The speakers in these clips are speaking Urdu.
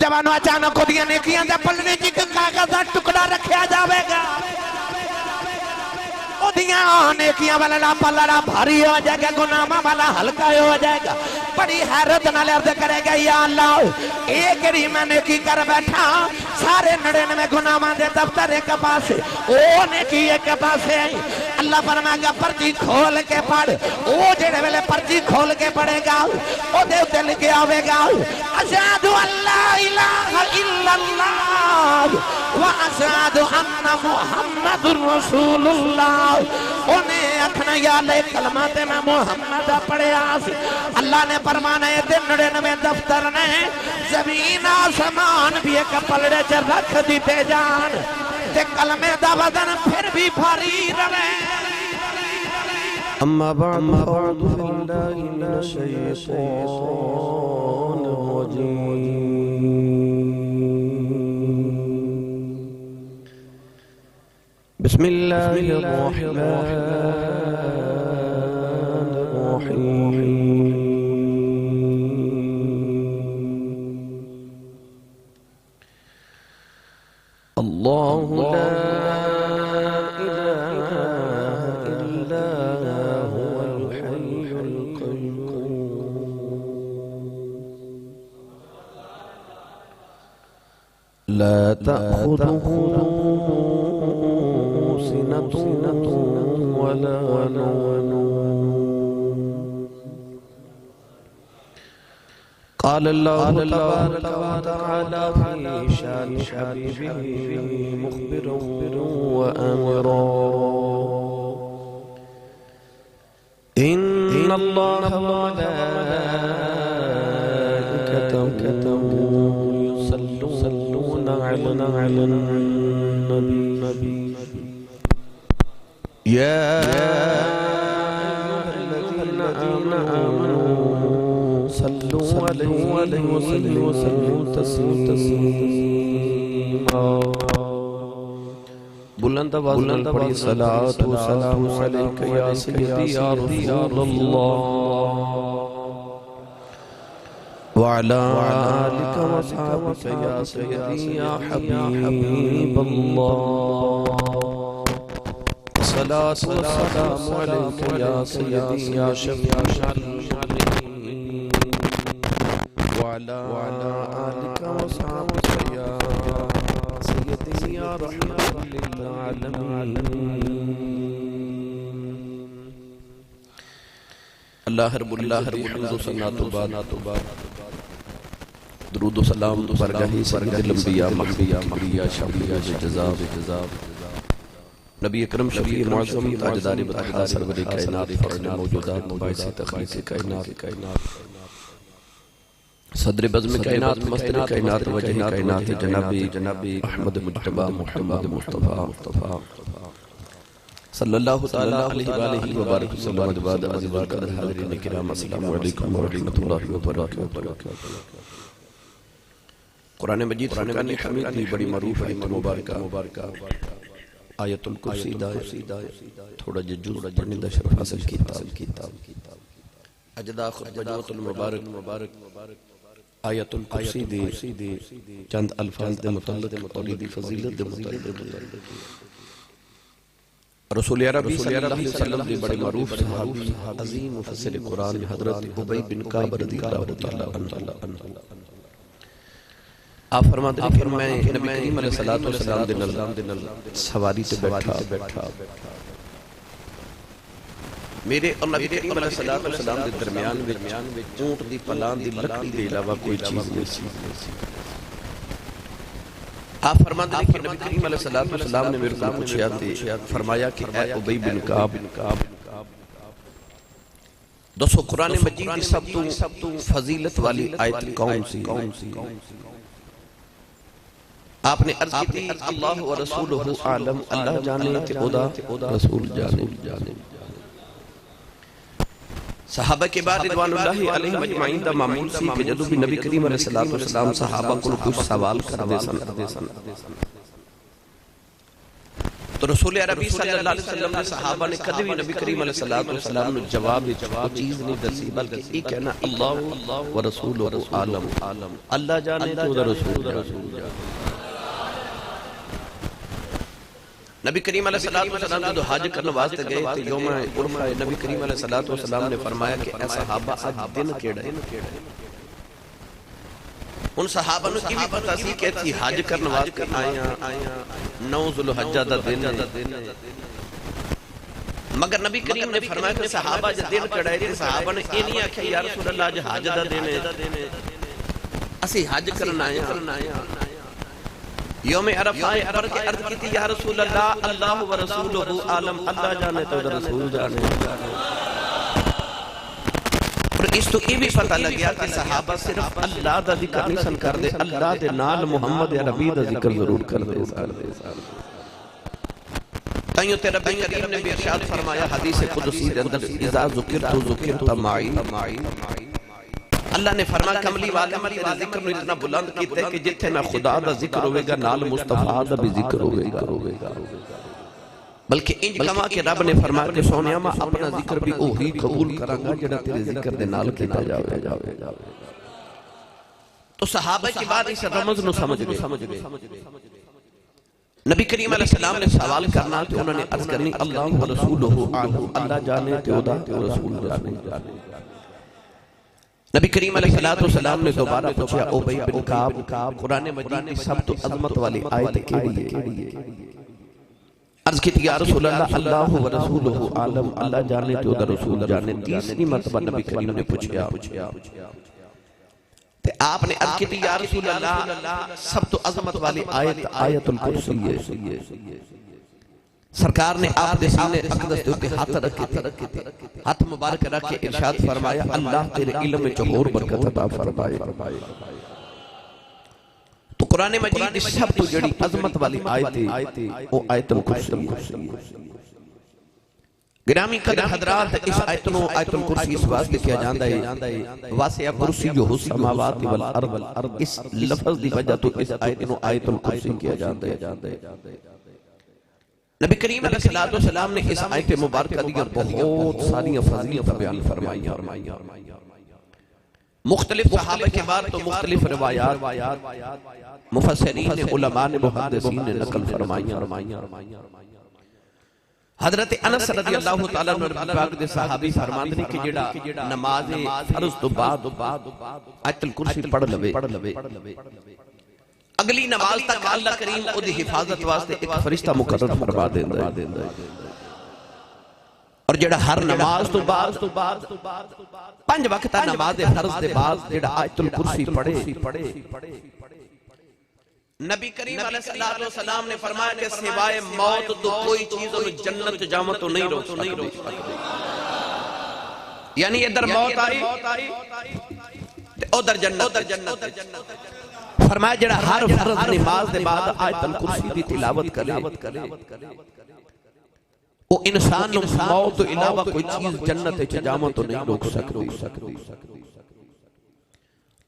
جوانوں اچانک کو دیا نیکیاں دے پلنے جی کے کاغذ ٹکڑا رکھیا جاوے گا دیاں نیکیاں والا پلڑا بھاری ہو جائے گا گناہاں والا ہلکا ہو جائے گا بڑی حیرت نال عرض کرے گا یا اللہ ایک ری میں نیکی کر بیٹھا سارے 99 گناہاں دے دفتر ایک پاسے او نیکی ایک پاسے اللہ فرمائے گا پرچی کھول کے پڑھ او جڑے ویلے پرچی کھول کے پڑھے گا او دے تے لکھے آوے گا اشہد ان لا الہ الا اللہ واشہد ان محمد رسول اللہ انہیں اکھنا یا لے کلمات میں محمد پڑھے آسی اللہ نے فرمانے دن 99 دفتر نے زمین آسمان بھی ایک پلڑے چ رکھ دیتے جان تے کلمے دا وزن پھر بھی بھاری رہے اما بعد فاعوذ باللہ من الشیطان الرجیم بسم اللہ الرحمن الرحیم اللہ لا الہ الا هو الحی القیوم لا تأخذه ولا نوم قال الله تبارك وتعالى في شان حبيبه مخبرا وآمرا إن الله وملائكته يصلون على النبي يا أيها الذين آمنوا صلوا عليه وسلموا تسليما بلند آواز پڑھی صلاۃ و سلام علیک یا سیدی یا رسول اللہ وعلى آلك وصحبك يا سيدي يا حبيب الله الصلاة والسلام عليك يا سيدي يا شفيع المرسلين وعلى آلك وصحبك يا سيدي يا رحمة للعالمين اللہ رب حمد و ثنا تو بعد درود و سلام برگاہی سید الانبیاء محبیہ مغریہ شفیع جزا نبی اکرم شفیع معظم تاجدار بطحا سرور کائنات فرن موجودات باعث تخلیق کائنات صدر بزم کائنات مستر کائنات وجہ کائنات جنابی احمد مجتبہ محمد مصطفیٰ صلی اللہ تعالیٰ علیہ وآلہ وبارک وسلم اجباد عزیز القدر حاضرین کرام السلام علیکم ورحمۃ اللہ وبرکاتہ قرآن مجید فرقان حمید کی بڑی معروف ہے مبارکہ آیت الکرسی دائے تھوڑا ججور پڑھنے دا شرف حاصل کیتا اجدا خطبجوت المبارک آیت الکرسی دے چند الفاظ دے متعلق اور دی فضیلت دے متعلق رسول عربی صلی اللہ علیہ وسلم دے بڑے معروف صحابی عظیم مفسر قرآن حضرت ابی بن کعب رضی اللہ تعالیٰ عنہ آپ فرماتے ہیں کہ میں نبی کریم علیہ السلام دے نل سواری تے بیٹھا میرے اور نبی کریم علیہ السلام دے درمیان اونٹ دی پلان دی لکڑی دے علاوہ کوئی چیز نہیں آپ فرماتے ہیں کہ نبی کریم علیہ السلام نے میرے کو پوچھا تھے فرمایا کہ اے ابی بن کعب دوستو قرآن مجید کی سب تو فضیلت والی آیت کون سی آپ نے عرض کی تھی اللہ و رسولہ عالم اللہ جانے تے خدا رسول جانے صحابہ کے بعد رضوان اللہ علیہ مجمعین دا معمول سی کہ جدو بھی نبی کریم علیہ السلام صحابہ کو کچھ سوال کر دے سن تو رسول عربی صلی اللہ علیہ وسلم نے صحابہ نے کدی بھی نبی کریم علیہ السلام نے جواب چیز نہیں دسی بلکہ یہ کہنا اللہ و رسولہ عالم، اللہ جانے تو دا رسول جانے۔ نبی کریم علیہ السلام جو حج کرنے واسطے گئے تھے یوم عرفہ، نبی کریم علیہ السلام نے فرمایا کہ اے صحابہ آج دن کیڑا ہے؟ ان صحابہ نے کی بھی پتا سی کہ تھی حج کرنے واسطے آیا 9 ذوالحجہ دا دن ہے، مگر نبی کریم نے فرمایا کہ صحابہ جو دن کیڑا ہے، صحابہ نے یہ نہیں آکھا یا رسول اللہ آج حج دا دن ہے، اسی حج کرنا آیا۔ یوم عرفہ پر کے عرض کی تھی یا رسول اللہ اللہ و رسولہ عالم، اللہ جانے تو رسول جانے۔ اور اس تو یہ بھی پتہ لگ گیا کہ صحابہ صرف اللہ دا ذکر نہیں سن کر دے، اللہ دے نال محمد عربی دا ذکر ضرور کر دے۔ تائیوں تے رب کریم نے بھی ارشاد فرمایا حدیث قدسی دے اندر اذا ذکرت ذکرت معی، اللہ نے فرمایا کملی والے میں تیرے ذکر نے اتنا بلند کیتے کہ جتھے میں خدا دا ذکر ہوئے گا نال مصطفیٰ دا بھی ذکر ہوئے گا، بلکہ انج کما کہ رب نے فرمایا کہ سونیا میں اپنا ذکر بھی اوہی قبول کراں گا جڑا تیرے ذکر دے نال کیتا جاوے۔ تو صحابہ کی بات اس رمز نو سمجھ گئے۔ نبی کریم علیہ السلام نے سوال کرنا تو انہوں نے عرض کرنی اللہ و رسولہ عالم، اللہ جانے تو دا رسول جانے۔ نبی کریم علیہ السلام نے دوبارہ پوچھا ابی بن کعب قرآن مجید کی سب تو عظمت والی آیت کیڑی ہے؟ عرض کی تھی یا رسول اللہ اللہ و رسولہ عالم، اللہ جانے تو دا رسول جانے۔ تیسری مرتبہ نبی کریم نے پوچھا تو آپ نے عرض کی تھی یا رسول اللہ سب تو عظمت والی آیت آیت الکرسی ہے۔ سرکار نے آپ دے سینے اقدس دے ہاتھ رکھے تھے، ہاتھ مبارک رکھ کے ارشاد فرمایا اللہ تیرے علم میں چہور برکت عطا فرمائے۔ تو قرآن مجید سب تو جڑی عظمت والی آیت ہے وہ آیت الکرسی ہے۔ گرامی قدر حضرات اس آیتنوں آیت الکرسی اس واسطے کیا جاندہ ہے واسع کرسیہ السماوات والارض، اس لفظ دی وجہ تو اس آیتنوں آیت الکرسی کیا جاندہ ہے۔ نبی کریم علیہ السلام نے اس آیت مبارکہ دیگر بہت ساری فضیلت بیان فرمائی، مختلف صحابہ کے بعد تو مختلف روایات مفسرین علماء نے محدثین نے نقل فرمائی۔ حضرت انس رضی اللہ تعالیٰ عنہ نبی پاک دے صحابی فرماندے نے کہ جڑا نماز فرض تو بعد آیت الکرسی پڑھ لوے اگلی نماز تک اللہ کریم او دی حفاظت واسطے ایک فرشتہ مقرر فرما دیندا ہے۔ اور جڑا ہر نماز تو بعد 5 وقت نماز فرض دے بعد جڑا آیت الکرسی پڑھے، نبی کریم علیہ السلام نے فرمایا کہ سوائے موت تو کوئی چیز انہیں جنت جامع تو نہیں روک سکتے۔ یعنی ادھر موت آئی ادھر جنت۔ فرمایا جڑا ہر فرض نماز دے بعد آیت الکرسی دی تلاوت کرے وہ انسان نو موت تو علاوہ کوئی چیز جنت جامع تو نہیں روک سکتی۔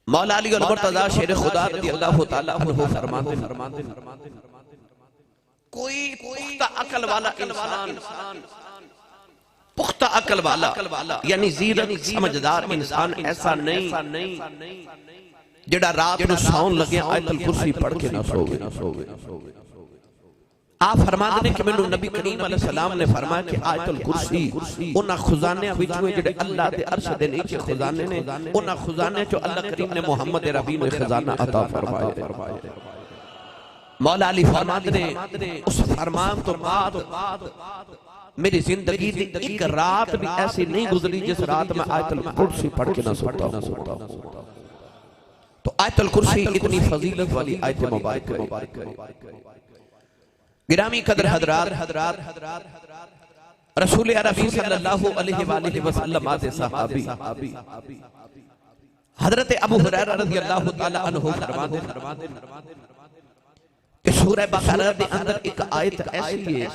مولا علی المرتضی شیر خدا رضی اللہ تعالیٰ عنہ فرماتے کوئی پختہ عقل والا انسان، پختہ عقل والا یعنی زیرک سمجھدار انسان ایسا نہیں جڑا رات نو سون لگے آیت الکرسی پڑھ کے نہ سوے۔ آپ فرماتے ہیں کہ میں نبی کریم علیہ السلام نے فرمایا کہ آیت الکرسی انہاں خزانے وچوں جڑے اللہ دے عرش دے نیچے خزانے نے، انہاں خزانے جو اللہ کریم نے محمد عربی میں خزانہ عطا فرمایا۔ مولا علی فرماتے ہیں اس فرمان تو بعد میری زندگی دی ایک رات بھی ایسی نہیں گزری جس رات میں آیت الکرسی پڑھ کے نہ سوتا ہوں۔ تو آیت الکرسی اتنی فضیلت والی آیت مبارک ہے۔ گرامی قدر حضرات رسول عربی صلی اللہ علیہ وآلہ وسلم آتے صحابی حضرت ابو ہریرہ رضی اللہ تعالیٰ عنہ فرماتے کہ سورہ بقرہ دے اندر ایک آیت ایسی ہے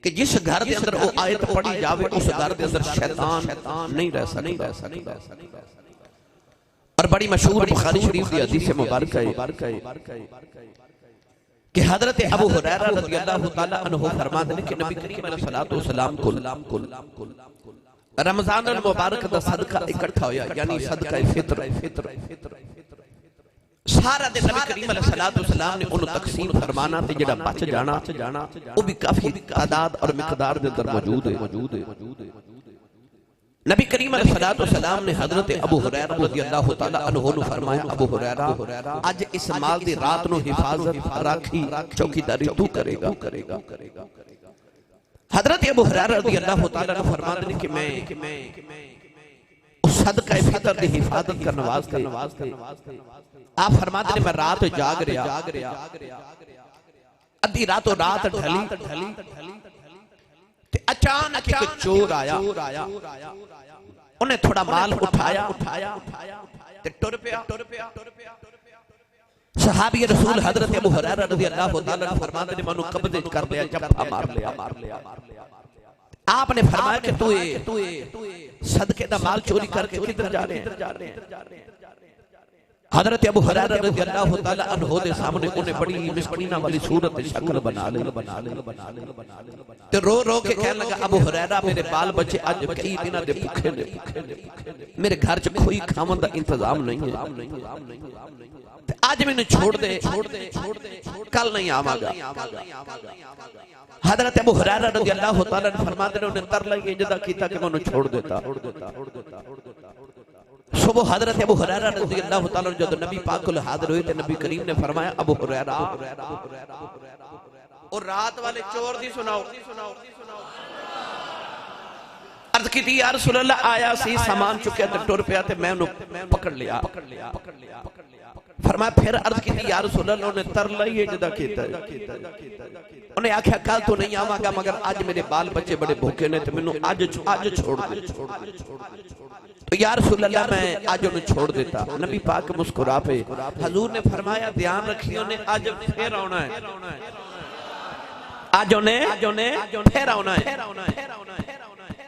کہ جس گھر دے اندر وہ آیت پڑھی جاوے اس گھر دے اندر شیطان نہیں رہ سکتا۔ اور بڑی مشہور بخاری شریف دی حدیث مبارکہ ہے کہ حضرت ابو ہریرہ رضی اللہ تعالیٰ عنہ فرماتے ہیں کہ نبی کریم علیہ السلام کو رمضان المبارک دا صدقہ اکٹھا ہویا، یعنی صدقہ فطر سارا دن نبی کریم علیہ السلام نے انہوں تقسیم فرمانا تے جڑا بچ جانا وہ بھی کافی تعداد اور مقدار دے اندر موجود ہے۔ نبی کریم علیہ السلام نے حضرت ابو ہریرہ رضی اللہ تعالیٰ عنہ نے فرمایا ابو ہریرہ اج اس مال دی رات نو حفاظت راکھی چوکیداری تو کرے گا۔ حضرت ابو ہریرہ رضی اللہ تعالیٰ عنہ فرماتے ہیں کہ میں اس صدقہ فطر دی حفاظت کا نوازتے آپ فرماتے ہیں میں رات جاگ رہا ادھی راتوں رات ڈھلی تے اچانک ایک چور آیا انہیں تھوڑا مال اٹھایا تے ٹر پیا۔ صحابی رسول حضرت ابو ہریرہ رضی اللہ تعالیٰ عنہ فرماتے ہیں منو قبضے کر لیا جب مار لیا۔ آپ نے فرمایا کہ تو صدقے دا مال چوری کر کے کدھر جا رہے ہیں؟ حضرت ابو ہریرہ رضی اللہ تعالیٰ عنہ دے سامنے انہیں بڑی مسکینہ والی صورت شکل بنا لے تے رو کے کہنے لگا ابو ہریرہ میرے بال بچے آج کئی دنہ دے بھوکے نے، میرے گھر چ کوئی کھاون دا انتظام نہیں ہے، آج میں نے چھوڑ دے کل نہیں آما گا۔ حضرت ابو ہریرہ رضی اللہ تعالیٰ عنہ فرماتے ہیں انہیں ترلا یہ جدہ کیتا کہ میں انہیں چھوڑ دیتا۔ صبح حضرت ابو ہریرہ رضی اللہ تعالیٰ عنہ جب نبی پاک کو حاضر ہوئے تھے نبی کریم نے فرمایا ابو ہریرہ اور رات والے چور دی سناؤ۔ عرض کی تھی یا رسول اللہ آیا سی سامان چکے تھے ٹور پہ آتے میں انہوں پکڑ لیا۔ فرمایا پھر عرض کی تھی یا رسول اللہ انہیں تر لئیے جدہ کیتا ہے، انہیں آکھا کل تو نہیں آما گا مگر آج میرے بال بچے بڑے بھوکے نے تو میں انہوں آج چھوڑ دے۔ تو یا رسول اللہ میں آج انہیں چھوڑ دیتا۔ نبی پاک مسکرا پہ حضور نے فرمایا دھیان رکھیے انہیں آج پھر آنا ہے، آج انہیں پھر آنا ہے۔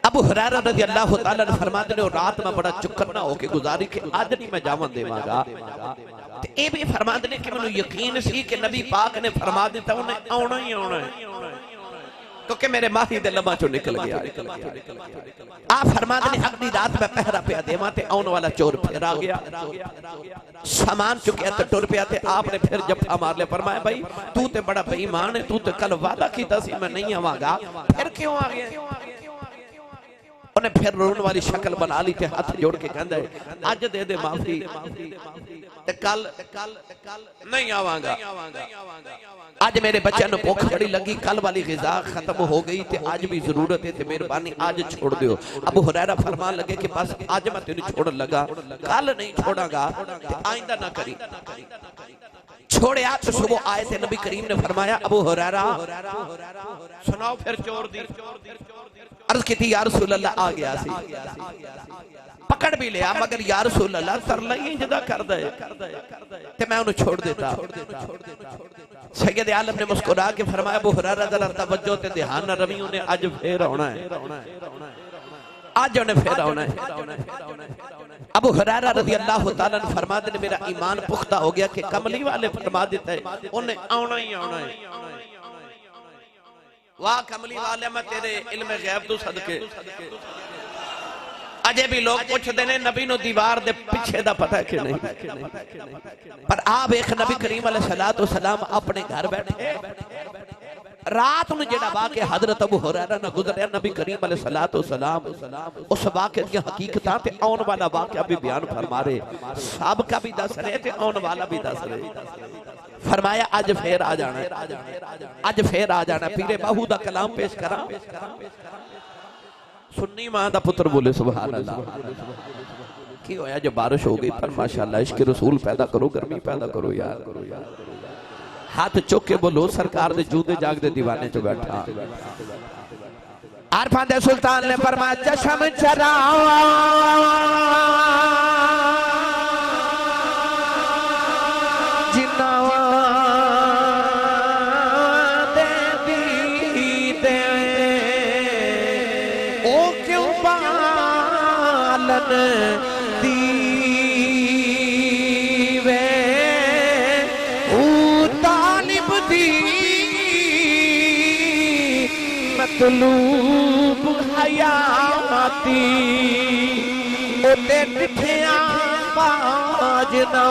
ابو ہریرہ رضی اللہ تعالیٰ نے فرماتے ہیں رات میں بڑا چکرنا ہو کے گزاری کہ آج نہیں میں جاون دے مانگا۔ اے بھی فرماتے ہیں کہ میں یقین سی کہ نبی پاک نے فرما دیتا انہیں آنا ہی آنا ہے کیونکہ میرے ماہی دے لمحہ چو نکل گیا۔ آپ فرماتے ہیں اگلی رات میں پہرا پہ دیما تے آن والا چور پھر آ گیا، سامان چکے تے ٹور پہ آتے آپ نے پھر جب مار لے فرمایا بھائی تو تے بڑا بے ایمان ہے، تو تے کل وعدہ کیتا سی میں نہیں آواں گا پھر کیوں آ گیا؟ انہیں پھر رون والی شکل بنا لی تھے ہاتھ جوڑ کے کہندہ ہے آج دے دے معافی کل نہیں آواں گا، آج میرے بچے نے بھوک بڑی لگی کل والی غذا ختم ہو گئی تھے آج بھی ضرورت ہے مہربانی آج چھوڑ دیو۔ ابو ہریرہ فرمان لگے کہ بس آج میں تینوں چھوڑ لگا کل نہیں چھوڑا گا آئندہ نہ کری۔ چھوڑے آج تو صبح آئے تھے نبی کریم نے فرمایا ابو ہریرہ سناؤ پھر چور دی۔ عرض کی تھی یا رسول اللہ آ گیا سی پکڑ بھی لیا مگر یا رسول اللہ تر لئیے جدہ کر دے تے میں انہوں چھوڑ دیتا۔ سید عالم نے مسکرا کے فرمایا ابو ہریرہ ذرا توجہ تے دھیان نہ روی انہیں آج پھر ہونا ہے، آج انہیں پھر ہونا ہے۔ ابو ہریرہ رضی اللہ تعالیٰ نے فرماتے ہیں میرا ایمان پختہ ہو گیا کہ کملی والے فرما دیتا ہے انہیں آنا ہی آنا ہے۔ واہ کملی والے میں تیرے علم غیب تو صدقے اجے بھی لوگ پوچھ دینے نبی نو دیوار دے پیچھے دا پتہ ہے کہ نہیں، پر آپ ایک نبی کریم علیہ السلام اپنے گھر بیٹھے رات انہوں جڑا واقع حضرت ابو ہریرہ نہ گزریا نبی کریم علیہ السلام اس واقع دیا حقیقتاں تے آن والا واقعہ بھی بیان فرما رہے سابقہ بھی دس رہے تے آن والا بھی دس رہے۔ فرمایا آج پھر آ جانا ہے، آج پھر آ جانا ہے۔ پیر باہو دا کلام پیش کرا سنی ماں دا پتر بولے سبحان اللہ کی ہویا جو بارش ہو گئی پر ماشاءاللہ عشق رسول پیدا کرو گرمی پیدا کرو یار، ہاتھ چوکے بولو سرکار دے جودے جاگ دے دیوانے چو بیٹھا۔ عارفان دے سلطان نے فرمایا چشم چراؤ دیوے او طالب دی مطلوب حیاتی اتے ڈٹھیاں باجنا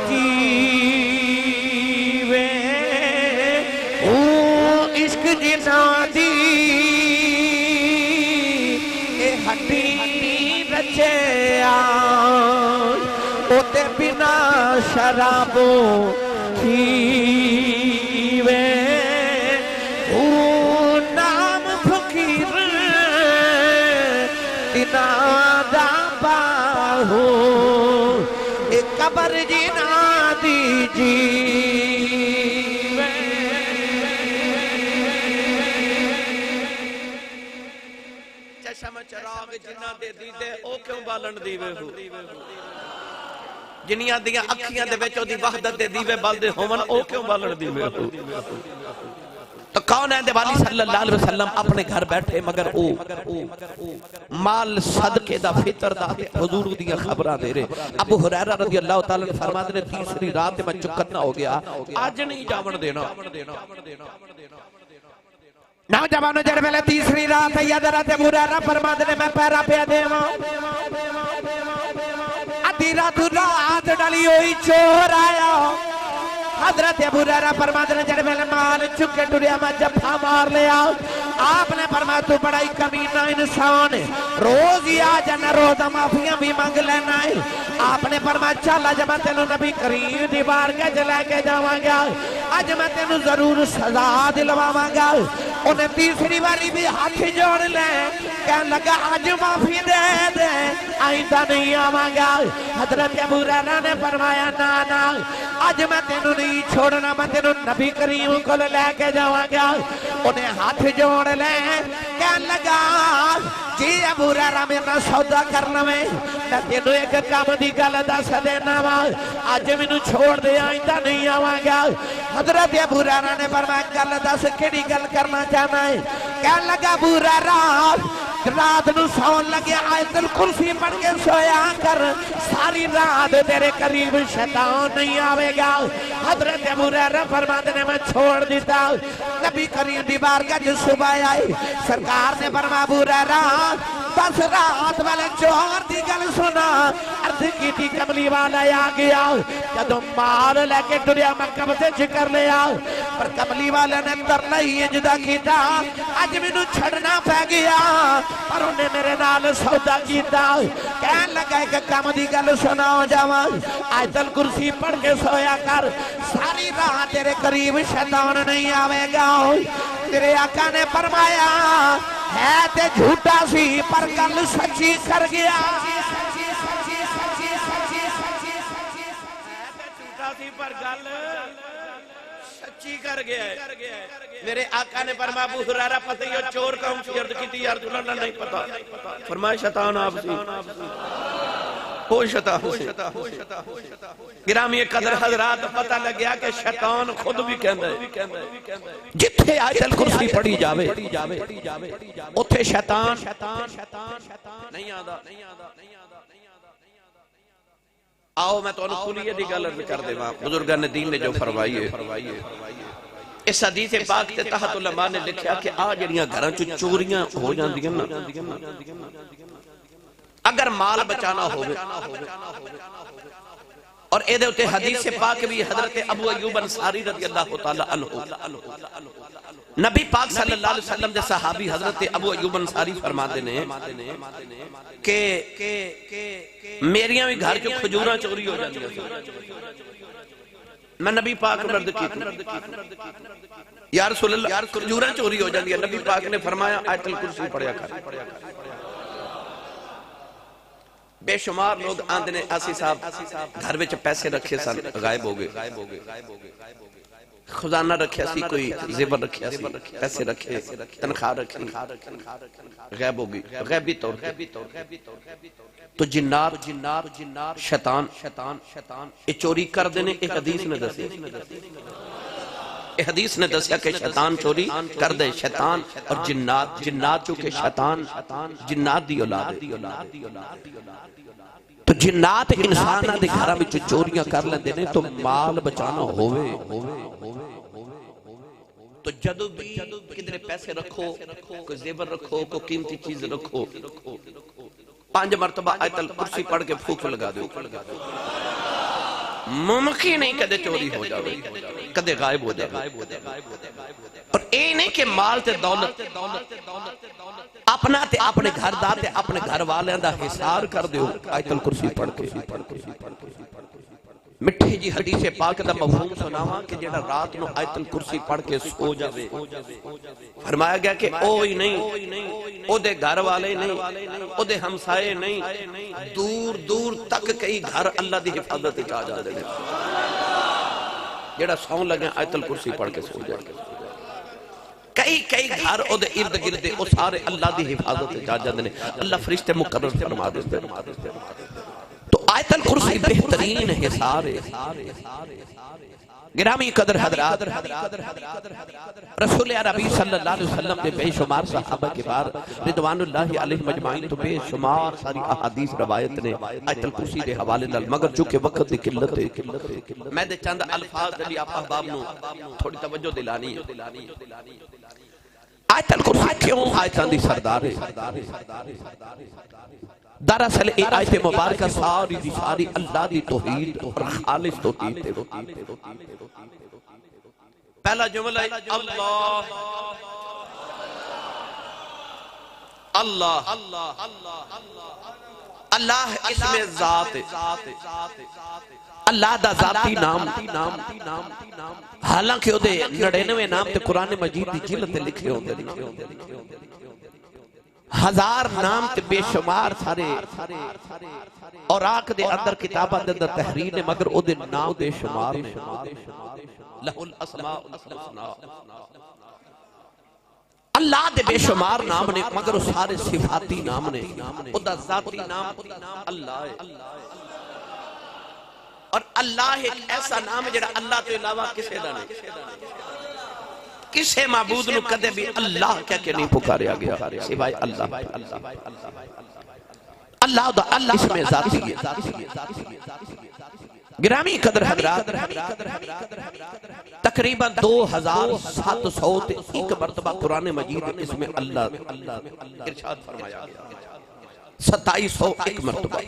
جیوے او عشق جنا دی اے ہٹی رچے آن اوتے بنا شرابوں کھیوے او نام فقیر تینا دا باہو اے قبر جنا دی جیوے چشم چراغ جنہ دے دیدے او کیوں بالن دیوے ہو جنیاں دیاں اکھیاں دے وچوں دی وحدت دے دیوے بالدے ہومن او کیوں بالن دیوے ہو تو کون ہے والی صلی اللہ علیہ وسلم اپنے گھر بیٹھے مگر او مال صدقے دا فطر دا حضور دیاں خبرہ دے رہے ابو ہریرہ رضی اللہ تعالیٰ نے فرماتے نے تیسری رات میں چکتنا ہو گیا آج نہیں جاون دینا نوجوانوں جڑ میں تیسری رات ہے حضرت ابو ہریرہ فرماتے نے میں پیرا پہ دیواں ادھی رات ڈالی ہوئی چور آیا حضرت ابو ہریرہ فرماتے نے جڑ میں مال چکے ٹریا میں جفا مار لیا آپ نے فرمایا تو بڑا ہی کمینہ انسان ہے روز ہی آ جانا روزہ معافیاں بھی مانگ لینا ہے آپ نے فرمایا چلا جب میں تینوں نبی کریم دی بارگاہ جلے کے جاواں گا آج میں تینوں ضرور سزا دلواواں گا انہیں تیسری باری بھی ہاتھ جوڑ لیں کہنے لگا آج معافی دے دے آئندہ نہیں آواں گا حضرت ابو ہریرہ نے فرمایا نا آج میں تینوں نہیں چھوڑنا میں تینوں نبی کریم کو لے کے جاواں گا انہیں ہاتھ جوڑ لیں کہنے لگا جی ابو ہریرہ میرا سودا کرنا میں تینوں ایک کام دی گل دس دینا آج مینوں چھوڑ دے آئندہ نہیں آواں گا حضرت ابو ہریرہ نے فرمایا گل دس کیڑی گل کرنا چاہنا ہے کہنے لگا ابو ہریرہ رات نو سون لگے آیت الکرسی پڑھ کے سویا کر ساری رات تیرے قریب شیطان نہیں آوے گا حضرت ابو ہریرہ فرماتے نے میں چھوڑ دیتا نبی کریم دی بارگاہ جو صبح آئی سرکار نے فرمایا ابو ہریرہ بس رات والے چور دی گل سنا عرض کی تھی کملی والا آ گیا جدو مال لے کے ٹریا میں قبضے چکر لیا پر کملی والا نے ترنا ہی جدا کیتا اج مینوں چھڑنا پہ گیا پر انہیں میرے نال سودا کیتا کہنے لگا کہ کم دی گل سناؤ جاواں آیت الکرسی پڑھ کے سویا کر ساری رات تیرے قریب شیطان نہیں آوے گا تیرے آقا نے فرمایا ہے تے جھوٹا سی پر گل سچی کر گیا جھوٹا سی پر گل سچی کر گیا ہے میرے آقا نے فرمایا ابو ہریرہ پتہ یہ چور کون سی عرض کی تھی یا رسول اللہ نہیں پتا فرمایا شیطان آپ سی ہو شیطان گرامی قدر حضرات پتہ لگ گیا کہ شیطان خود بھی کہندا ہے جتھے آیت الکرسی پڑھی جاوے اتھے شیطان نہیں آندا آؤ میں تو انہوں کلیے دی گل عرض کر دے ماں بزرگان دین نے جو فرمائیے اس حدیث پاک تے تحت علماء نے لکھیا کہ آج جڑیاں گھراں چوریاں ہو جاندیاں نا اگر مال بچانا ہوئے اور اے دے اتے حدیث پاک بھی حضرت ابو ایوب انصاری رضی اللہ تعالیٰ عنہ نبی پاک صلی اللہ علیہ وسلم دے صحابی حضرت ابو ایوب انصاری فرماتے نے کہ میریاں بھی گھر جو کھجوراں چوری ہو جاتی ہیں میں نبی پاک مرد کی یا رسول اللہ کھجوراں چوری ہو جاتی ہیں نبی پاک نے فرمایا آیت الکرسی پڑھیا کر بے شمار لوگ آندھے نے آسی صاحب گھر وچ پیسے رکھے سن غائب ہو گئے خزانہ رکھیا سی کوئی زیور رکھیا سی پیسے رکھے تنخواہ رکھی غائب ہو گئی غیبی طور تو جنات شیطان یہ چوری کر دینے ایک حدیث نے دسیا حدیث نے دسیا کہ شیطان چوری کر دے شیطان اور جنات چونکہ شیطان جنات دی اولاد تو جنات انسانہ دے گھرہ میں چوریاں کر لیندے نے تو مال بچانا ہوئے تو جدو بھی کدھر پیسے رکھو، کوئی زیور رکھو، کوئی قیمتی چیز رکھو، 5 مرتبہ آیت الکرسی پڑھ کے پھوک لگا دو، ممکن نہیں کدے چوری ہو جاوے، کدے غائب ہو جاوے۔ اور اے نہیں کہ مال تے دولت اپنا تے اپنے گھر دا تے اپنے گھر والے دا حسار کر دیو آیت الکرسی پڑھ کے۔ مٹھی جی حدیث پاک دا مفہوم سناواں کہ جڑا رات نو آیت الکرسی پڑھ کے سو جاوے، فرمایا گیا کہ اوہی نہیں، او دے گھر والے نہیں، او دے ہمسائے نہیں، دور دور تک کئی گھر اللہ دی حفاظت چاہ جا دے، جڑا سون لگے آیت الکرسی پڑھ کے سو جائے، کئی گھر او دے ارد گرد او سارے اللہ دی حفاظت چاہ جا دے، اللہ فرشتے مقرر فرما دے۔ تو آیت الکرسی بہترین حصار ہے۔ گرامی قدر حضرات، رسول عربی صلی اللہ علیہ وسلم نے بے شمار صحابہ کے بار رضوان اللہ علیہ مجمعین تو بے شمار ساری احادیث روایت نے آیت الکرسی دے حوالے نال، مگر چونکہ وقت دی قلت ہے میں دے چند الفاظ دے آپ احباب نو تھوڑی توجہ دلانی ہے۔ آیت الکرسی کیوں آیتاں دی سردار ہے؟ دراصل اے آیت مبارکہ ساری دی ساری اللہ دی توحید اور خالص توحید تے۔ پہلا جملہ ہے اللہ اللہ اللہ اسم ذات، اللہ دا ذاتی نام، حالانکہ او دے 99 نام تے قرآن مجید دی جلد تے لکھے ہوندے، 1000 نام تے بے شمار سارے اور آنکھ دے اندر کتابہ دے اندر تحریر نے، مگر او دے نام دے شمار نے۔ لہ الاسماء الحسنی، اللہ دے بے شمار نام نے، مگر وہ سارے صفاتی نام نے، او دا ذاتی نام اللہ ہے۔ اور اللہ ایک ایسا نام ہے جڑا اللہ تو علاوہ کسے دا نہیں، کسے معبود نو کدے بھی اللہ کہہ کے نہیں پکاریا گیا سوائے اللہ۔ اللہ دا اسم ذاتی ہے۔ گرامی قدر حضرات، تقریباً 2701 مرتبہ قرآن مجید اس میں اللہ ارشاد فرمایا گیا، 2701 مرتبہ۔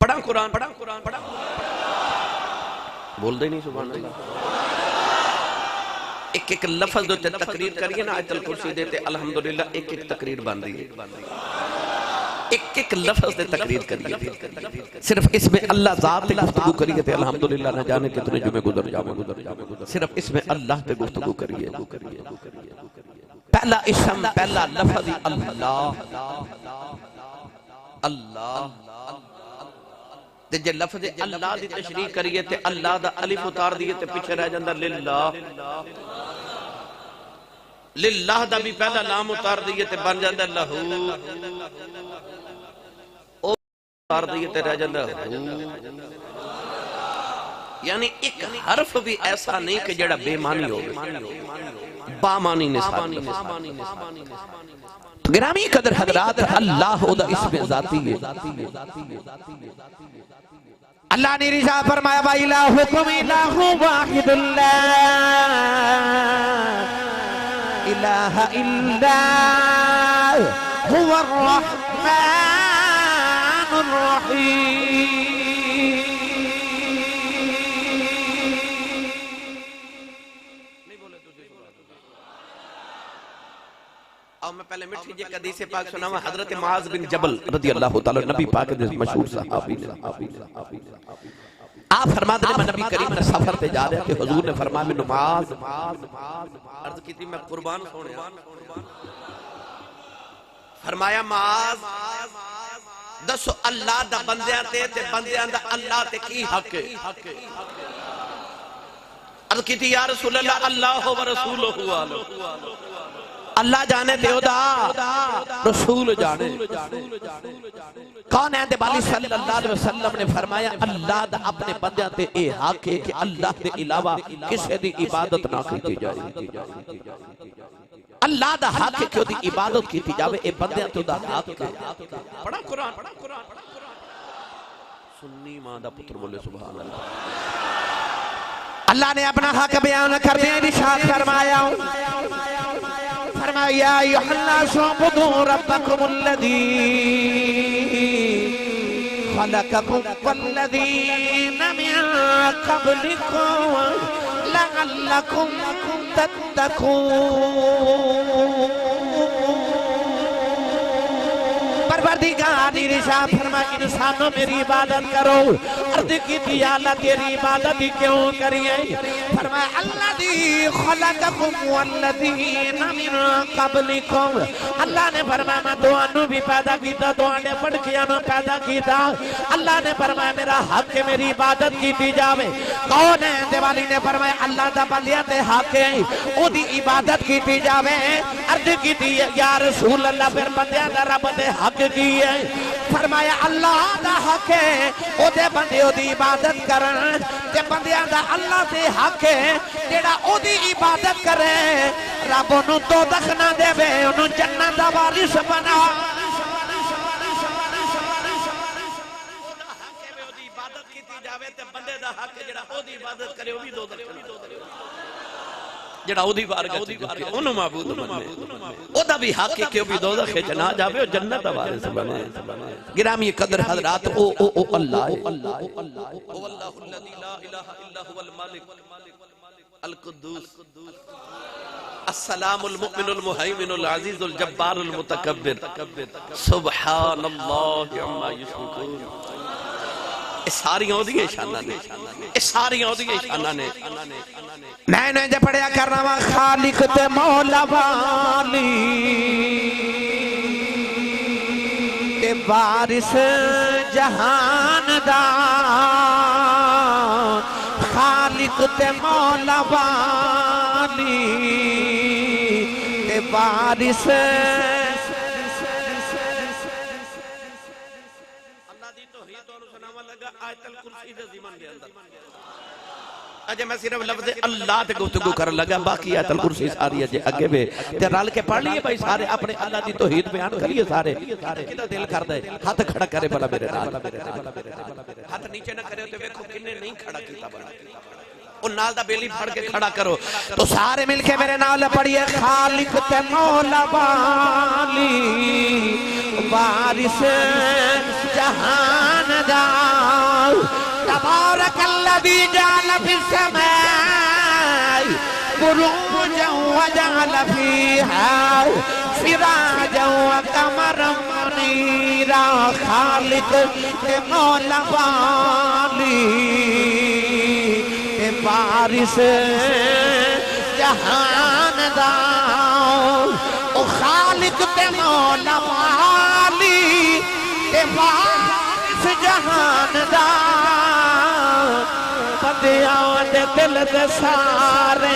پڑھا قرآن، بول دے نہیں سبحان اللہ، ایک لفظ دوتے تقریر کریے نا آیت الکرسی دیتے الحمدللہ، ایک تقریر بن رہی ہے، ایک لفظ دے تقریر کریے، صرف اس میں اللہ ذات تے گفتگو کریے تے الحمدللہ نہ جانے کتنے جمعے گزر جاؤں، صرف اس میں اللہ تے گفتگو کریے۔ پہلا اسم، پہلا لفظ اللہ، اللہ تے جے لفظ اللہ دی تشریح کریے تے اللہ دا الف اتار دیئے تے پیچھے رہ جاندہ للہ، للہ دا بھی پہلا نام اتار دیئے تے بن جاندہ لہو، او اتار دیئے تے رہ جاندہ ہو، یعنی ایک حرف بھی ایسا نہیں کہ جڑا بے معنی ہو، با معنی نسبت۔ گرامی قدر حضرات، اللہ دا اسم ذاتی ہے۔ اللہ نے رضا فرمایا وَإِلَٰهُكُمْ إِلَٰهٌ وَاحِدٌ لَا إِلَٰهَ إِلَّا هُوَ الرَّحْمَٰنُ الرَّحِيمُ۔ اور میں پہلے مٹھی جے حدیث پاک سنا ہوا، حضرت معاذ بن جبل رضی اللہ تعالی نبی پاک دے مشہور صحابی نے، آپ فرماتے ہیں میں نبی کریم نے سفر تے جا رہے تھے، حضور نے فرمایا میں معاذ، عرض کی تھی میں قربان سونے، فرمایا معاذ دسو اللہ دا بندیاں تے بندیاں دا اللہ تے کی حق ہے؟ عرض کی تھی یا رسول اللہ اللہ و رسولہ عالم، اللہ جانے دیو دا رسول جانے۔ کون ہے بالی صلی اللہ علیہ وسلم نے فرمایا اللہ دا اپنے بندیاں تے اے حق ہے کہ اللہ دے علاوہ کسے دی عبادت نہ کی جائے، اللہ دا حق ہے کہ دی عبادت کی جاوے، اے بندیاں تو دا حق ہے۔ پڑھا قرآن، سنی ماں دا پتر بولے سبحان اللہ۔ اللہ نے اپنا حق بیان کر دیا ارشاد فرمایا فرمایا ایھا الناس اعبدوا ربکم الذی خلقکم والذین من قبلکم لعلکم تتقون پروردگار ارشاد فرمایا انسانوں میری عبادت کرو عرض کی تھی اللہ تیری عبادت ہی کیوں کریے فرمایا الذی خلقکم والذین من قبلکم اللہ نے فرمایا میں دوانوں بھی پیدا کیتا دوانے پڑکیانوں پیدا کیتا اللہ نے فرمایا میرا حق ہے میری عبادت کی جاوے کون ہے دیوالی نے فرمایا اللہ دا بلیت حق ہے او دی عبادت کی جاوے عرض کی تھی یا رسول اللہ پھر بندیاں دا رب دے حق کی ہے فرمایا اللہ دا حق ہے او دے بندے او دی عبادت کرن تے بندیاں دا اللہ دے حق ہے جیڑا او دی عبادت کرے رب انہوں دوزخ نہ دے بے انہوں جنت دا وارث بنا جڑا او دی بارگاہ انہوں معبود بنے او دا بھی حق ہے کہ او بھی دوزخ جنا جاوے اور جنت دا وارث بنے گرامی قدر حضرات او اللہ ہے او اللہ الذی لا الہ الا هو المالک القدوس السلام المؤمن المہیمن العزیز الجبار المتکبر سبحان اللہ عما یشرکون اس ساری ہوندی شانہ نے اس ساری ہوندی شانہ نے میں نے جب پڑھیا کر رہا ہوں خالق تے مولا والی تے وارث جہان دا خالق تے مولا والی تے وارث اللہ دی توحید اور سناوا لگا آیت الکرسی دے ضمن دے اندر اجے میں صرف لفظ اللہ تے گفتگو کر لگا باقی آیت الکرسی ساری اجے اگے بے تے رل کے پڑھ لیے بھائی سارے اپنے اللہ دی توحید بیان کریے سارے کدا دل کر دے ہاتھ کھڑا کرے بلا میرے نال ہاتھ نیچے نہ کرے تے ویکھو کنے نہیں کھڑا کیتا بلا ان نال دا بیلی پھڑ کے کھڑا کرو تو سارے مل کے میرے نال پڑھیے خالق تے مولا والی وارث جہان دا تبارک الذی جعل فی السماء بروجا وجعل فیہا سراجا وقمرا منیرا خالق تے مولا والی تے وارث جہان دا او خالق تے مولا والی تے وارث جہان دا بندیاں دے دل دے سارے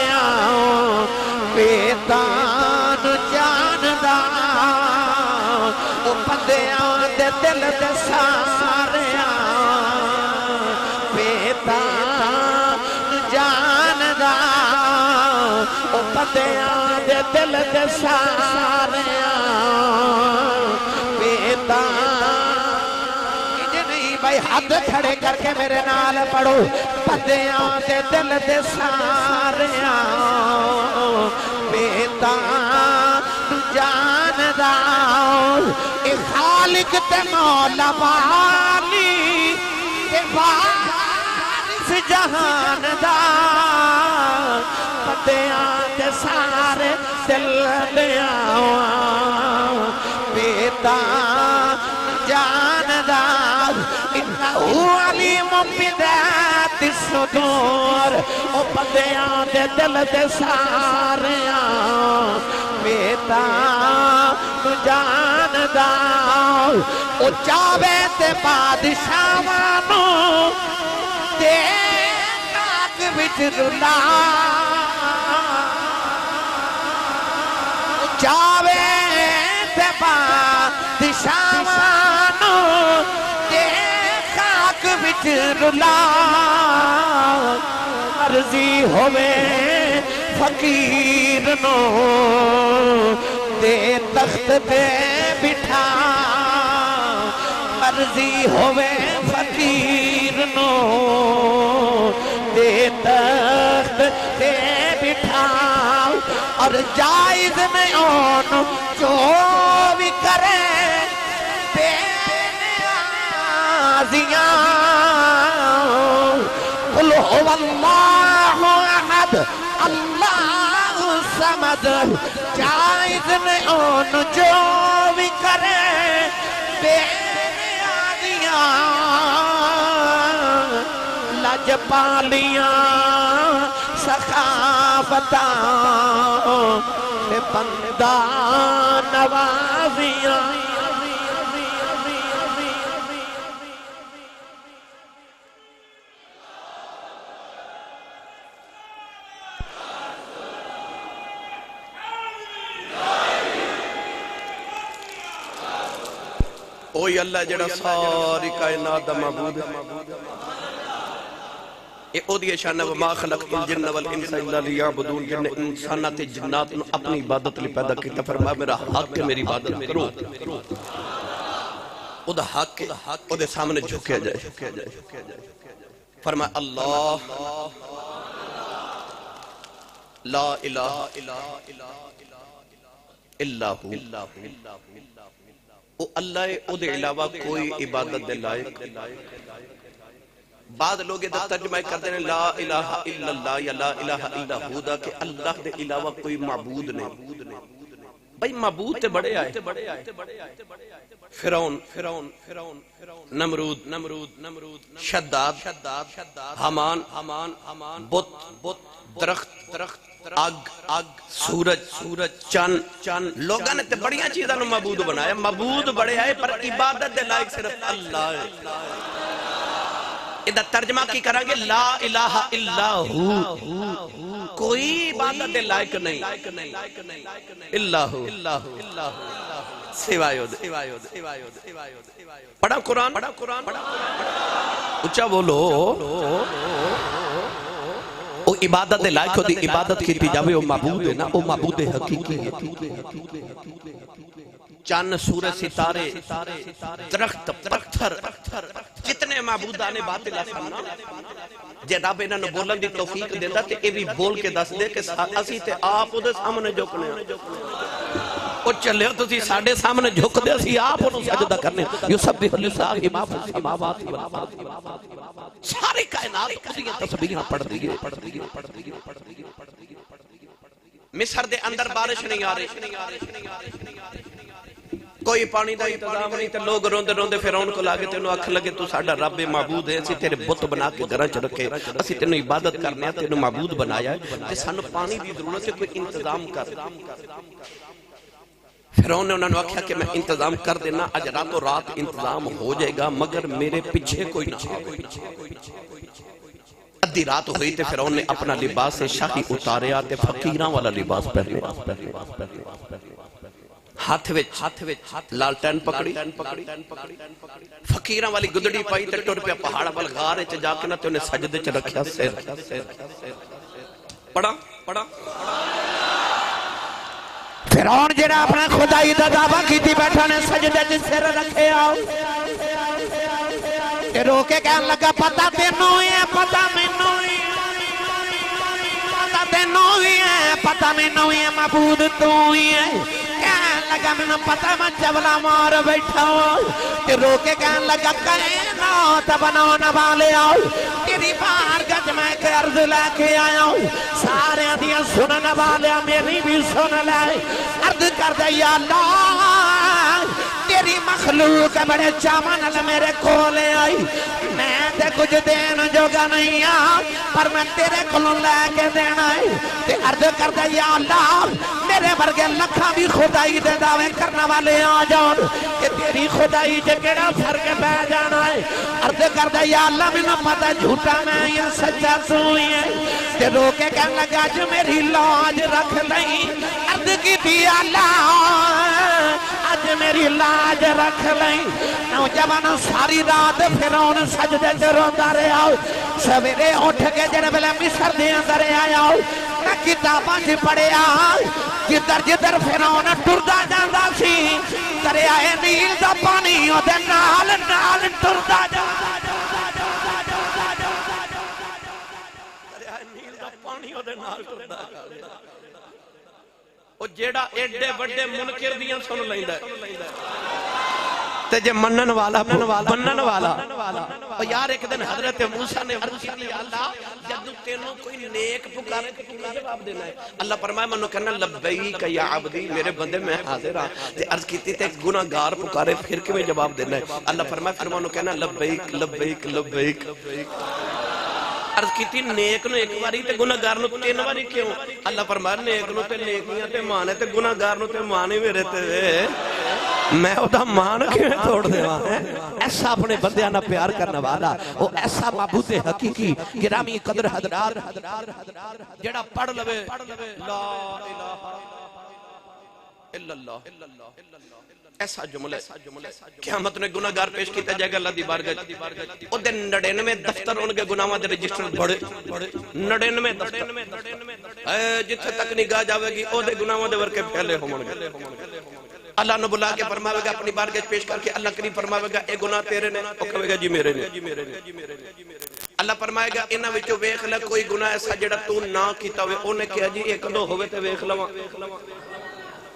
بیتان جان دا او بندیاں دے دل دے سارے بیتان جان دا او بندیاں دے دل دے سارے بیتان بھائی ہاتھ کھڑے کر کے میرے نال پڑھو بندیاں دے دل دے ساریاں بیتان جان دا اے خالق تے مولا والی اے وارث جہان دا بندیاں دے سارے دل دیاں بیتان جان دا انہو علیم بذات الصدور او بندیاں دے دل دے ساریاں بیتان جان دا او چاوے تے بادشاہانو تے کاک وچ رلا او چاوے تے بادشاہانو وچ رلا مرضی ہوئے فقیر نو دے تخت پہ بٹھا مرضی ہوئے فقیر نو دے تخت اور جائز میں اون جو بھی کرے بے نیازیاں قل هو اللہ احد اللہ صمد جائز میں اون جو بھی کرے بے نیازیاں لجپالیاں سخافتاں بندہ نوازیاں اوہی اللہ جڑا ساری کائنات دا معبود ہے اے او دی شان ہے وما خلقت الجن والانس الا لیعبدون جن انسانات جنات نو اپنی عبادت لئی پیدا کیتا فرمایا میرا حق ہے میری عبادت کرو او دا حق او دے سامنے جھکیا جائے فرمایا اللہ لا الہ الا ہو او اللہ او دے علاوہ کوئی عبادت دے لائق بعض لوگ ادھر ترجمہ کرتے ہیں لا الہ الا اللہ یا لا الہ الا ہو دا کہ اللہ دے علاوہ کوئی معبود نہیں بھئی معبود تے بڑے آئے فرعون نمرود شداد حمان بت درخت آگ سورج چند لوگاں نے تے بڑیاں چیزاں نو معبود بنایا معبود بڑے آئے پر عبادت دے لائق صرف اللہ ہے ادھا ترجمہ کی کریں گے لا الہ الا ہو کوئی عبادت دے لائق نہیں اللہ ہو سوائے پڑھا قرآن اچھا بولو او عبادت دے لائق ہو دی عبادت کی تجاوے او معبود ہے نا او معبود حقیقی ہے چاند سورج ستارے درخت پتھر جتنے معبودان باطل سامنا جے رب انہاں نوں بولن دی توفیق دیندا تے اے بھی بول کے دس دے کہ اسی تے آپ اودے سامنے جھکنے او چلے ہو تسی ساڈے سامنے جھک دے اسی آپ انہوں سجدہ کرنے یسبح للہ ما فی السماوات والارض ساری کائنات اسی تسبیحاں پڑھ دیئے مصر دے اندر بارش نہیں آ رہی کوئی پانی دا انتظام نہیں تے لوگ روندے روندے فرعون کو لاگے تے انہوں اکھ لگے تو ساڈا رب معبود ہے اسی تیرے بت بنا کے گھراں چ رکھے اسی تینوں عبادت کرنے ہیں تینوں معبود بنایا ہے تے سانو پانی دی ضرورت ہے کوئی انتظام کر فرعون نے انہوں نے آکھیا کہ میں انتظام کر دینا اج راتوں رات انتظام ہو جائے گا مگر میرے پیچھے کوئی نہ آئے ادھی رات ہوئی تے فرعون نے اپنا لباس شاہی اتاریا تے فقیراں والا لباس پہنے ہاتھ وچ لالٹین پکڑی فقیراں والی گدڑی پائی تے ٹر پیا پہاڑ وال غار وچ جا کے نہ تے انہیں سجدے چ رکھیا سر پڑھا فرعون جڑا اپنا خدائی دا دعویٰ کیتی بیٹھا نے سجدے چ سر رکھے آؤ تے رو کے کہن لگا پتہ تینوں ہے پتہ مینوں ہے پتہ تینوں ہے پتہ مینوں ہے معبود تو ہی ہے لگا میں پتہ میں چولا مار بیٹھا ہوں تے رو کے کہن لگا کائنات بنانا والے آؤ تیری بارگاہ میں ایک عرض لے کے آیا ہوں سارے دیا سنن والے میری بھی سن لے عرض کر دے یا اللہ تیری مخلوق بڑے چامن میرے کھولے آئی میں تے کچھ دین جوگا نہیں پر میں تیرے کھلوں لے کے دینا ہے تے عرض کر دے یا اللہ میرے برگے لکھا بھی خدائی دے دعوے کرنا والے آ جاؤ کہ تیری خدائی جگڑا فرق پہ جانا ہے عرض کر دے یا اللہ میں نہ پتہ جھوٹا میں یا سچا سوئی ہے تے رو کے کہنے لگا جو میری لاج رکھ لئی عرض کی تھی اللہ آج میری لاج رکھ لئی نوجوان ساری رات فرعون سجدے تے روندا رہیا سویرے اٹھ کے جڑے ویلے مصر دے اندر آیا میں کتاباں چ پڑھیا جدھر فرعون ٹردا جاندا سی دریائے نیل دا پانی اودے نال نال ٹردا جاندا دریائے نیل دا پانی اودے نال ٹردا وہ جیڑا ایڈے بڑے منکر دیاں سن لیندا ہے تے جے منن والا بنن والا او یار ایک دن حضرت موسیٰ نے عرض کیا اللہ جدو تینوں کوئی نیک پکارے تو کیا جواب دینا ہے اللہ فرمایا منو کہنا لبیک یا عبدی میرے بندے میں حاضر ہاں تے عرض کیتی تے گناہگار پکارے پھر کیویں جواب دینا ہے اللہ فرمایا پھر منو کہنا لبیک لبیک لبیک عرض کیتی نیک نو ایک باری تے گناہگار نو تین باری کیوں اللہ فرمایا نیک نو تے نیکیاں تے مانے تے گناہگار نو تے مانے میرے تے میں اودا مان کیوں توڑ دیواں ایسا اپنے بندیاں نہ پیار کرنے والا وہ ایسا معبود حقیقی گرامی قدر حضرات جڑا پڑھ لوے لا الہ الا اللہ ایسا جملہ قیامت نے گناہگار پیش کیتا جائے گا اللہ دی بارگاہ او دے 99 دفتر ان کے گناہاں دے رجسٹر بڑے 99 دفتر جتھے تک نگاہ جاوے گی او دے گناہاں دے ورکے پھیلے ہون گے اللہ نے بلا کے فرماوے گا اپنی بارگاہ پیش کر کے اللہ کریم فرماوے گا اے گناہ تیرے نے او کہے گا جی میرے نے اللہ فرمائے گا انہاں وچوں ویکھ لے کوئی گناہ ایسا جڑا تو نہ کیتا ہوئے اونے کہا جی ایک دو ہوئے تے ویکھ لواں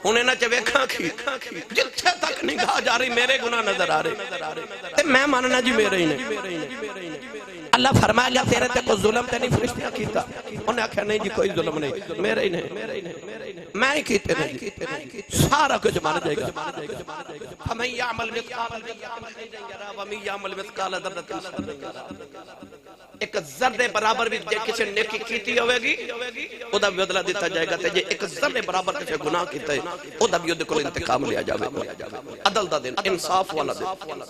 انہیں نہ چوے کھاں کی جتھے تک نگاہ جا رہی میرے گناہ نظر آ رہے تے میں ماننا جی میرے ہی نے اللہ فرمائے گا تیرے تے کوئی ظلم تے نہیں فرشتیاں کیتا انہیں کہا نہیں جی کوئی ظلم نہیں میرے ہی نہیں میں ہی کیتے نہیں سارا کچھ مان جائے گا فَمَنْ يَعْمَلْ مِثْقَالَ ذَرَّةٍ يَرَهُ وَمَنْ يَعْمَلْ مِثْقَالَ ذَرَّةٍ شَرًّا يَرَهُ ایک ذرے برابر بھی جے کسی نیکی کیتی ہوئے گی او دا بھی بدلہ دیتا جائے گا تے جے ایک ذرے برابر کسی گناہ کیتا ہے او دا بھی او دے کل انتقام لیا جاوے گا عدل دا دن انصاف والا دن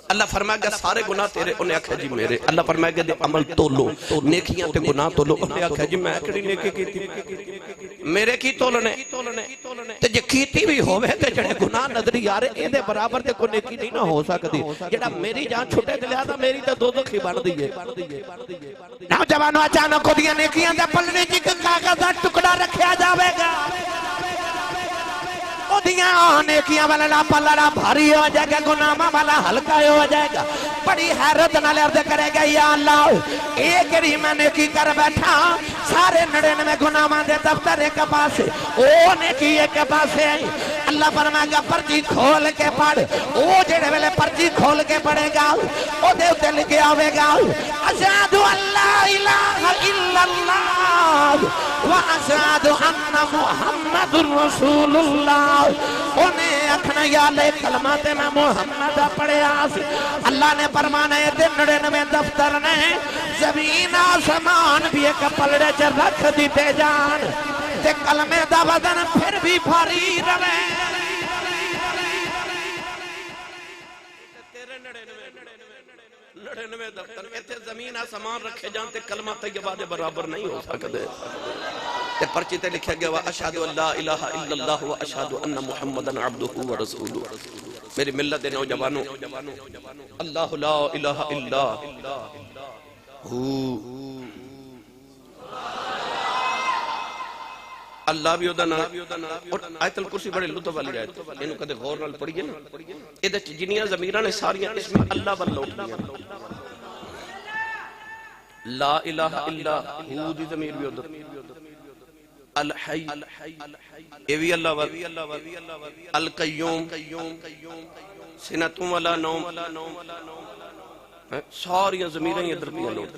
اللہ فرمائے گا سارے گناہ تیرے انہیں آکھا جی میرے اللہ فرمائے گا دے عمل تولو نیکیاں تے گناہ تولو انہیں آکھا جی میں اکڑی نیکی کیتی میرے کی تولنے تے جے کیتی بھی ہوئے تے جڑے گناہ نظری آ رہے اے دے برابر تے کوئی نیکی نہیں نہ ہو سکتی جڑا میری جان چھوٹے دے لیا تھا میری تے دو دکھی بڑھ دیئے نوجوانوں اچانک کو دیا نیکیاں دے پلنے جی کاغذ ٹکڑا رکھیا جاوے گا او دیاں نیکیاں والا پلڑا بھاری ہو جائے گا گناہاں والا ہلکا ہو جائے گا بڑی حیرت نال عرض کرے گا یا اللہ ایک ہی میں نیکی کر بیٹھا سارے 99 گناہاں دے دفتر ایک پاسے او نیکی ایک پاسے اللہ فرمائے گا پرچی کھول کے پڑھ او جڑے ویلے پرچی کھول کے پڑھے گا او دے اوتے لکھیا ہوے گا اشہد ان لا الہ الا اللہ واشہد ان محمد رسول اللہ انہیں اکھنا یا لے کلمہ تے میں محمد پڑھے آسی اللہ نے فرمانے تے 99 دفتر نے زمین آسمان بھی ایک پلڑے چ رکھ دیتے جان تے کلمے دا وزن پھر بھی بھاری رہے نڑے دفتر ایتھے زمین آسمان رکھے جانتے کلمہ طیبہ دے برابر نہیں ہو سکتے تے پرچی تے لکھا گیا وَأَشْهَدُ أَن لَا إِلَٰهَ إِلَّا اللَّهُ وَأَشْهَدُ أَنَّ مُحَمَّدًا عَبْدُهُ وَرَسُولُهُ میری ملت نوجوانوں اللہ لا الہ الا ہو اللہ بھی ہودا نا اور آیت الکرسی بڑے لطف والی آیت اینو کدے غور نال پڑھیے نا اے جنیاں ضمیراں نے ساریاں اس میں اللہ ول لوٹ گیا لا الہ الا ہو دی ضمیر بھی ہودا الحی اے وی اللہ ول القیوم سنۃ ولا نوم ساریاں ضمیراں ادھر بھی لوٹ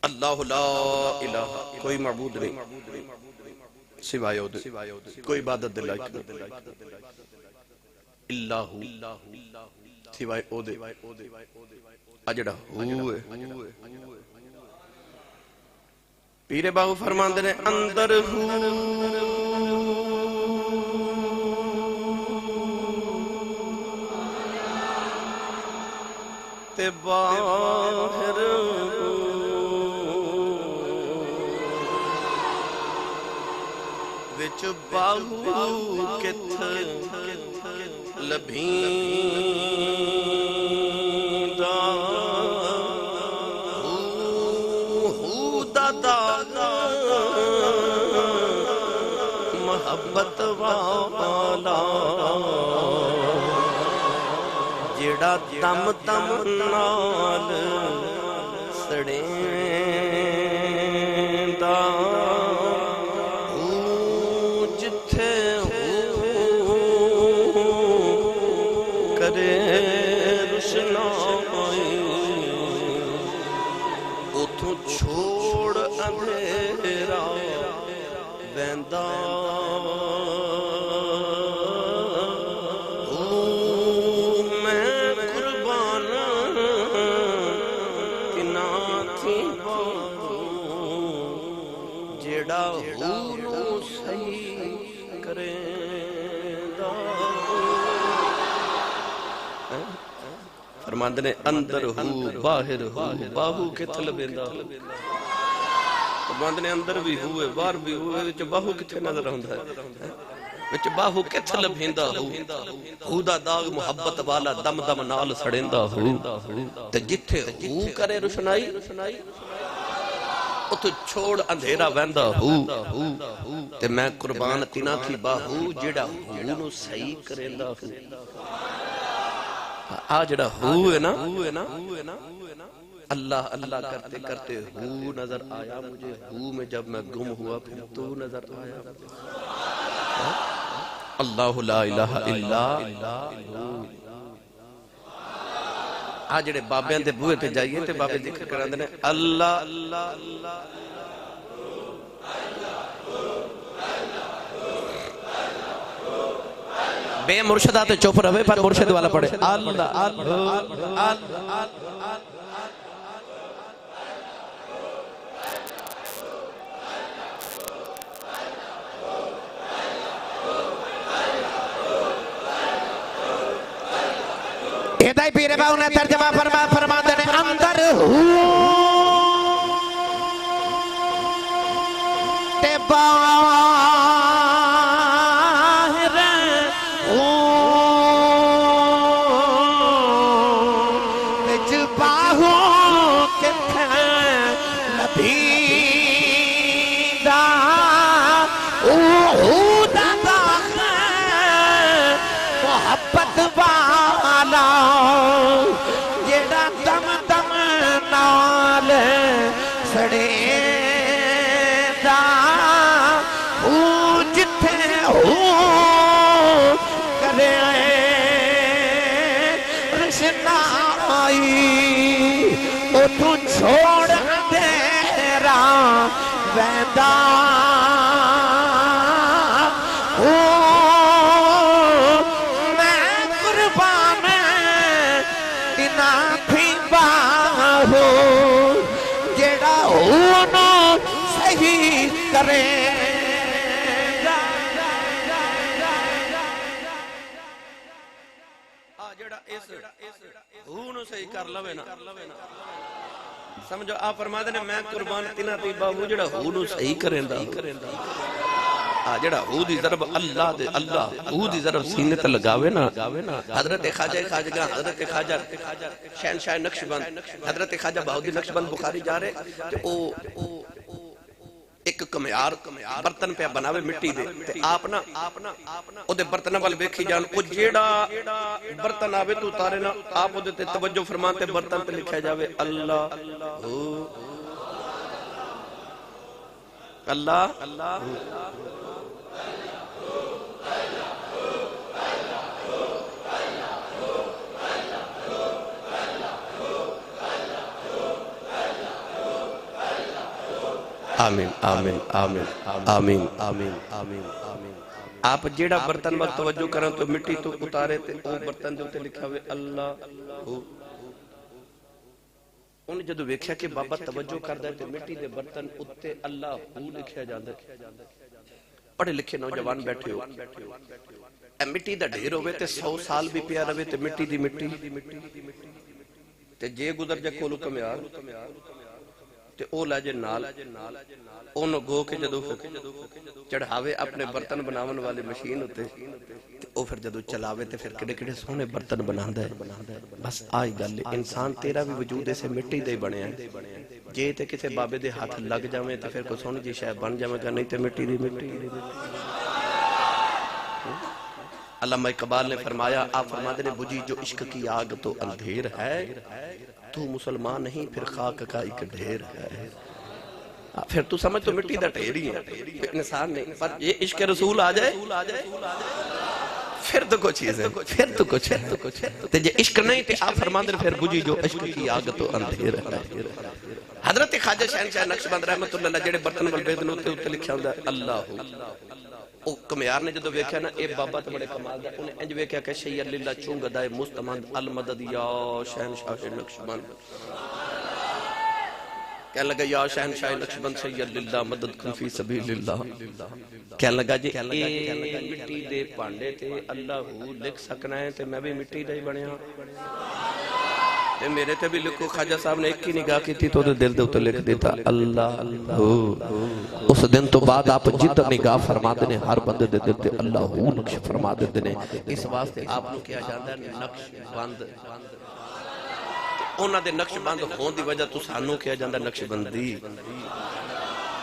اللہ لا الہ کوئی معبود نہیں سوائے او دے کوئی عبادت دے لائق نہیں اللہ سوائے او دے اجڑا ہوئے پیر باہو فرماندے نے اندر ہو تے باہر وچ باہو کتھ لبھیندا ہو دادا محبت والا جڑا دم دم نال سڑیندا اتھوں چھوڑ اندھیرا ویندا میں قربان کنا تھی جیڑا ہو صحیح کریندا فرماندے نے اندر ہو باہر ہو باہو کتھ لبیندا فرماندے نے اندر بھی ہوئے باہر بھی ہوئے وچ باہو کتھے نظر آندا ہے وچ باہو کتھ لبیندا ہو دا داغ محبت والا دم دم نال سڑیندا ہو تے جتھے ہو کرے روشنائی اتھوں چھوڑ اندھیرا ویندا ہو تے میں قربان تینا کی باہو جیڑا ہو نو صحیح کریندا ہو جڑا ہو ہے نا اللہ اللہ کرتے کرتے ہو نظر آیا مجھے ہو میں جب میں گم ہوا پھر تو نظر آیا اللہ لا الہ الا جڑے بابیاں دے بوئے تے جائیے تے بابے ذکر کراندے نے اللہ بے مرشدہ تے چپ رہے پر مرشد والا پڑھے ہدای پیر باؤ نے ترجمہ فرما دے اندر ہو تے باہر ہو وچ باہو کتھے لبیندا او دا داغ محبت والا جیڑا دم دم نال سڑے دا او جتھے ہو کرے رشنائی او تو چھوڑ اندھیرا ویندا جیڑا ہونو صحیح کرے جیڑا اس ہونو صحیح کر لوے نا سمجھو آپ فرما دے نے میں قربان تینا تی باہو جیڑا ہونو صحیح کریندا جڑا ہو دی ضرب اللہ دے اللہ ہو دی ضرب سینے تے لگاوے نا حضرت خواجہ خواجگاں حضرت خواجہ شہنشاہ نقشبند حضرت خواجہ بہاؤالدین نقشبند بخاری جا رہے تے او ایک کمیار برتن پہ بناوے مٹی دے تے آپ نا او دے برتن وال ویکھی جان او جیڑا برتن آوے تو اتارے نا آپ او دے تے توجہ فرماتے برتن پہ لکھا جاوے اللہ اللہ آمین آمین آمین آمین آمین آمین آپ جیڑا برتن وقت توجہ کریں تو مٹی تو اتارے تے او برتن جو تے لکھا ہوئے اللہ ہو انہیں جدو ویکھیا کہ بابا توجہ کر دے تے مٹی دے برتن اتے اللہ ہو لکھیا جاندے پڑھے لکھے نوجوان بیٹھے ہو اے مٹی دا ڈھیر ہوئے تے 100 سال بھی پیا رہے تے مٹی دی مٹی تے جے گزر جا کولو کمیار تے او لاجے نال اونو گو کے جدو چڑھاوے اپنے برتن بناون والے مشین ہوتے تے او پھر جدو چلاوے تے پھر کڑے کڑے سونے برتن بناندہ ہے بس آئی گل انسان تیرا بھی وجود سے مٹی دے بنے ہیں جے تے کسے بابے دے ہاتھ لگ جاویں تے پھر کو سونی جی شاید بن جاویں گا نہیں تے مٹی دی مٹی علامہ اقبال نے فرمایا آپ فرماتے نے بجھی جو عشق کی آگ تو اندھیر ہے تو مسلمان نہیں پھر خاک کا ایک ڈھیر ہے پھر تو سمجھ تو مٹی دا ڈھیر ہی ہے انسان نہیں پر یہ عشق رسول آ جائے پھر تو کچھ چیز ہے، پھر تو کچھ ہے تے جے عشق نہیں تے آپ فرماندے پھر بجھی جو عشق کی آگ تو اندھیر ہے۔ حضرت خواجہ شہنشاہ نقشبند رحمت اللہ علیہ جڑے برتن والبیدن ہوتے لکھا ہوتا ہے اللہ او کمیار نے جدو ویکھیا نا اے بابا تو بڑے کمال دا انہیں انج ویکھیا کہ شیر للہ چونگ دائے مستمند المدد یا شہنشاہ نقشبند کہنے لگا یا شہنشاہ نقشبند شیر للہ مدد کن فی سبیل اللہ کہنے لگا جی اے مٹی دے پانڈے تے اللہ لکھ سکنا ہے تے میں بھی مٹی دے بڑے ہاں تے میرے تے بھی لکھو خواجہ صاحب نے ایک ہی نگاہ کی تھی تو دل دے تو لکھ دیتا اللہ اس دن تو بعد آپ جت نگاہ فرما دینے ہر بندے دے دل تے اللہ نقش فرما دینے اس واسطے آپ نے کیا جاندہ ہے نقش بند انہاں دے نقش بند ہون دی وجہ تو سانوں کیا جاندہ نقش بندی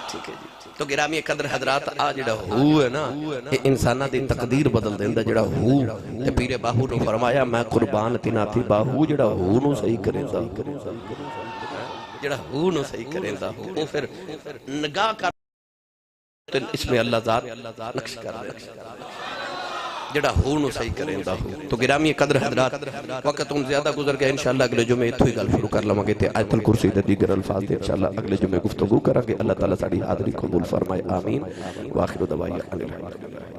ٹھیک ہے جی تو گرامی قدر حضرات آ جڑا ہو ہے نا یہ انسانہ دی تقدیر بدل دیندہ جڑا ہو تے پیر باہو نے فرمایا میں قربان تینا تھی باہو جڑا ہو نو صحیح کریں دا جڑا ہو نو صحیح کریں دا وہ پھر نگاہ کر اس میں اللہ ذات نقش کر دے جڑا ہو نو صحیح کریں دا ہو تو گرامی قدر حضرات وقت ہم زیادہ گزر گئے انشاءاللہ اگلے جمعے اتھو ہی گل شروع کر لوں گے تے آیت الکرسی دے دیگر الفاظ دے انشاءاللہ اگلے جمعے گفتگو کریں گے اللہ تعالیٰ ساڑی حاضری قبول فرمائے آمین وآخر دعوائی الحمدللہ